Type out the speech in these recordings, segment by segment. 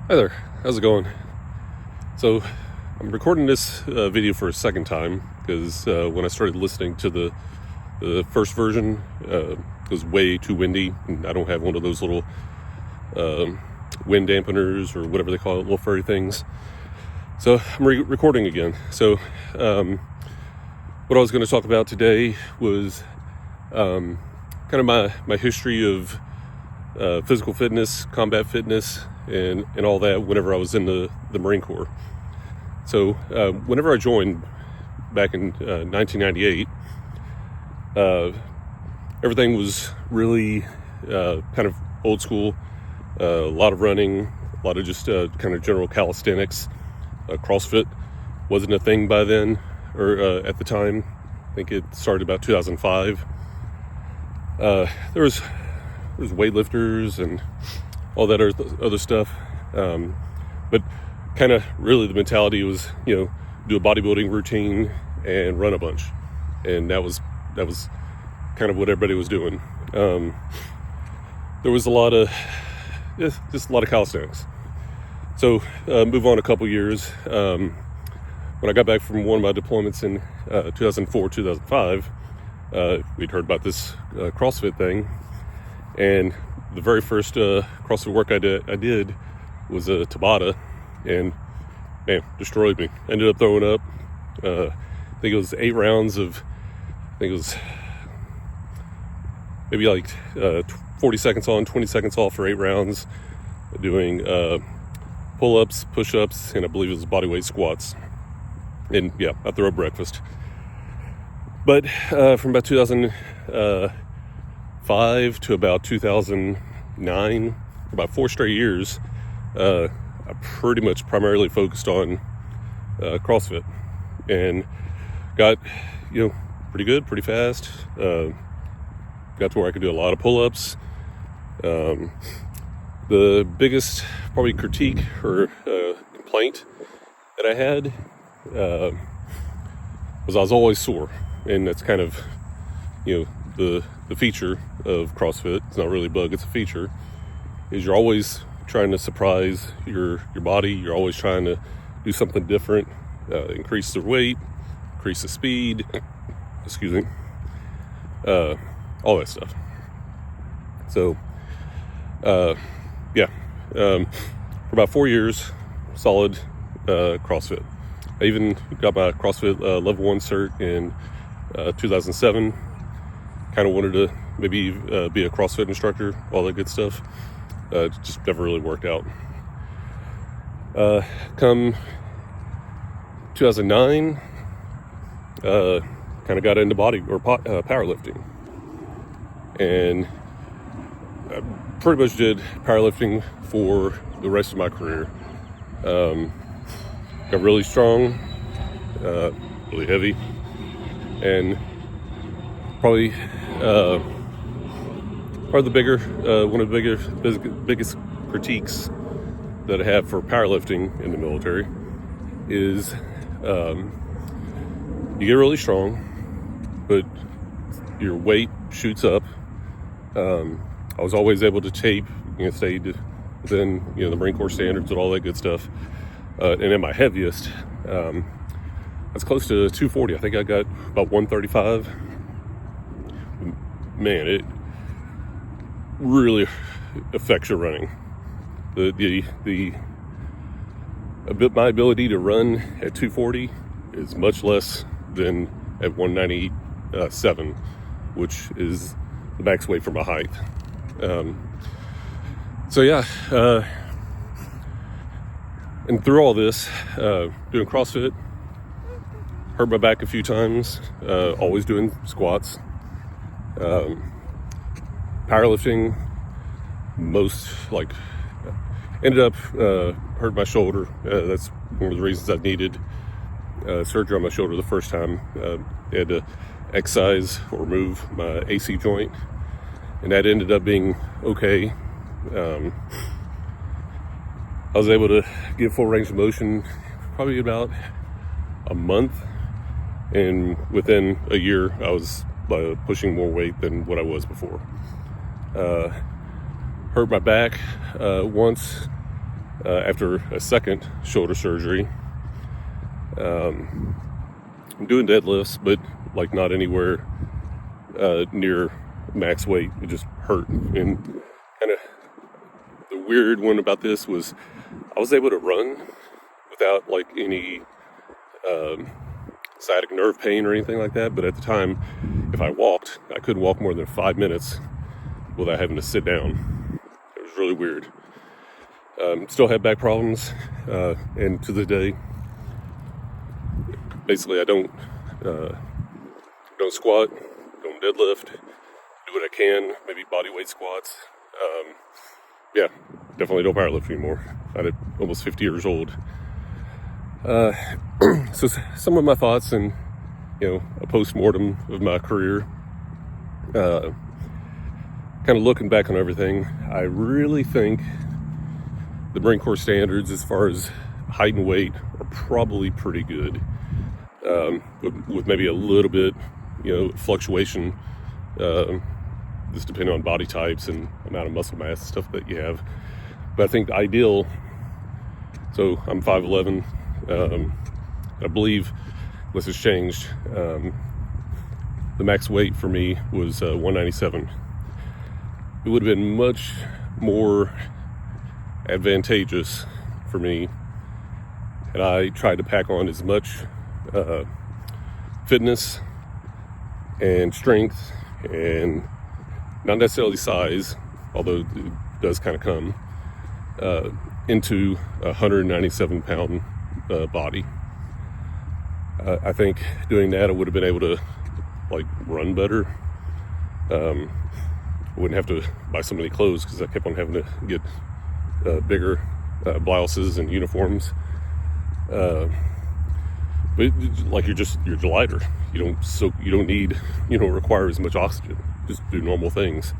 Hi there, how's it going? So I'm recording this video for a second time because when I started listening to the first version, it was way too windy, and I don't have one of those little wind dampeners or whatever they call it, little furry things. So I'm recording again. So what I was going to talk about today was kind of my history of physical fitness, combat fitness, and all that whenever I was in the Marine Corps. So whenever I joined back in 1998, everything was really kind of old school, a lot of running, a lot of just kind of general calisthenics. CrossFit wasn't a thing by then, or at the time. I think it started about 2005. There was weightlifters and all that other stuff, but kind of really the mentality was, do a bodybuilding routine and run a bunch, and that was kind of what everybody was doing. There was a lot of just a lot of calisthenics. So move on a couple years. When I got back from one of my deployments in 2004, 2005, we'd heard about this CrossFit thing. And the very first CrossFit work I did was a Tabata, and man, destroyed me. Ended up throwing up. I think it was 8 rounds of, I think it was maybe like 40 seconds on, 20 seconds off for 8 rounds, doing pull-ups, push-ups, and I believe it was bodyweight squats. And yeah, I threw up breakfast. But from about 2005 to about 2009, for about 4 straight years, I pretty much primarily focused on CrossFit, and got pretty good, pretty fast. Got to where I could do a lot of pull-ups. The biggest probably critique or complaint that I had was I was always sore, and that's kind of the feature of CrossFit. It's not really a bug, it's a feature. Is you're always trying to surprise your body. You're always trying to do something different, increase the weight, increase the speed, all that stuff. So for about 4 years, solid CrossFit. I even got my CrossFit level 1 cert in 2007. Kind of wanted to maybe be a CrossFit instructor, all that good stuff. Just never really worked out. Come 2009, kind of got into powerlifting, and I pretty much did powerlifting for the rest of my career. Got really strong, really heavy, and probably one of the biggest critiques that I have for powerlifting in the military is you get really strong, but your weight shoots up. I was always able to tape, stay within the Marine Corps standards and all that good stuff. And at my heaviest, I was close to 240. I think I got about 135. Man, it really affects your running. My ability to run at 240 is much less than at 197, which is the max weight for my height. And through all this, doing CrossFit, hurt my back a few times, always doing squats. Powerlifting, ended up hurt my shoulder. That's one of the reasons I needed surgery on my shoulder the first time. I had to excise or remove my AC joint, and that ended up being okay. I was able to get full range of motion probably about a month, and within a year I was pushing more weight than what I was before. Hurt my back once after a second shoulder surgery. I'm doing deadlifts, but like not anywhere near max weight. It just hurt. And kind of the weird one about this was I was able to run without like any sciatic nerve pain or anything like that. But at the time, if I walked, I couldn't walk more than 5 minutes without having to sit down. It was really weird. Still have back problems, and to this day, basically I don't squat, don't deadlift, do what I can, maybe body weight squats. Yeah, definitely don't powerlift anymore. I'm almost 50 years old. So some of my thoughts and, a post-mortem of my career, kind of looking back on everything, I really think the Marine Corps standards as far as height and weight are probably pretty good, with maybe a little bit, fluctuation, just depending on body types and amount of muscle mass and stuff that you have. But I think the ideal, so I'm 5'11", I believe, unless it's changed, the max weight for me was 197. It would have been much more advantageous for me had I tried to pack on as much fitness and strength, and not necessarily size, although it does kind of come, into a 197 pound body. I think doing that I would have been able to run better. I wouldn't have to buy so many clothes because I kept on having to get bigger blouses and uniforms. But you're lighter. You don't need require as much oxygen. Just do normal things.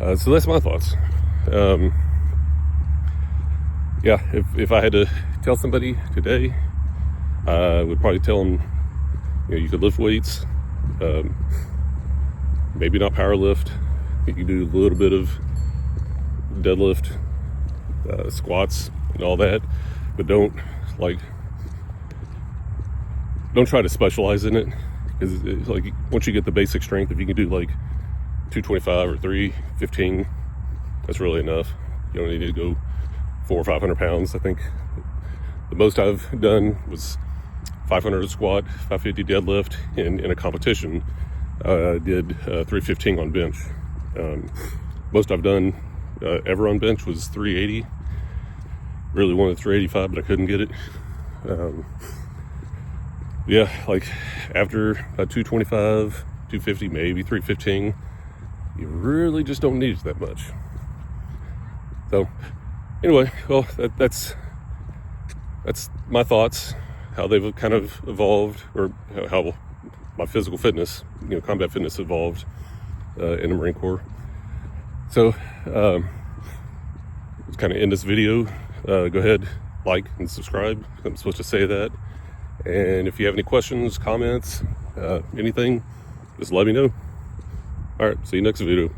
So that's my thoughts. If I had to tell somebody today, I would probably tell them, you could lift weights, maybe not power lift. You can do a little bit of deadlift, squats and all that, but don't try to specialize in it, because once you get the basic strength, if you can do 225 or 315, that's really enough. You don't need to go 400 or 500 pounds. I think the most I've done was 500 squat, 550 deadlift. In a competition, I did 315 on bench. Most I've done ever on bench was 380. Really wanted 385, but I couldn't get it. After 225, 250, maybe 315, you really just don't need it that much. So anyway, well, that's my thoughts, how they've kind of evolved, or how my physical fitness, combat fitness evolved in the Marine Corps. So let's kind of end this video. Go ahead, like and subscribe. I'm supposed to say that. And if you have any questions, comments, anything, just let me know. All right, see you next video.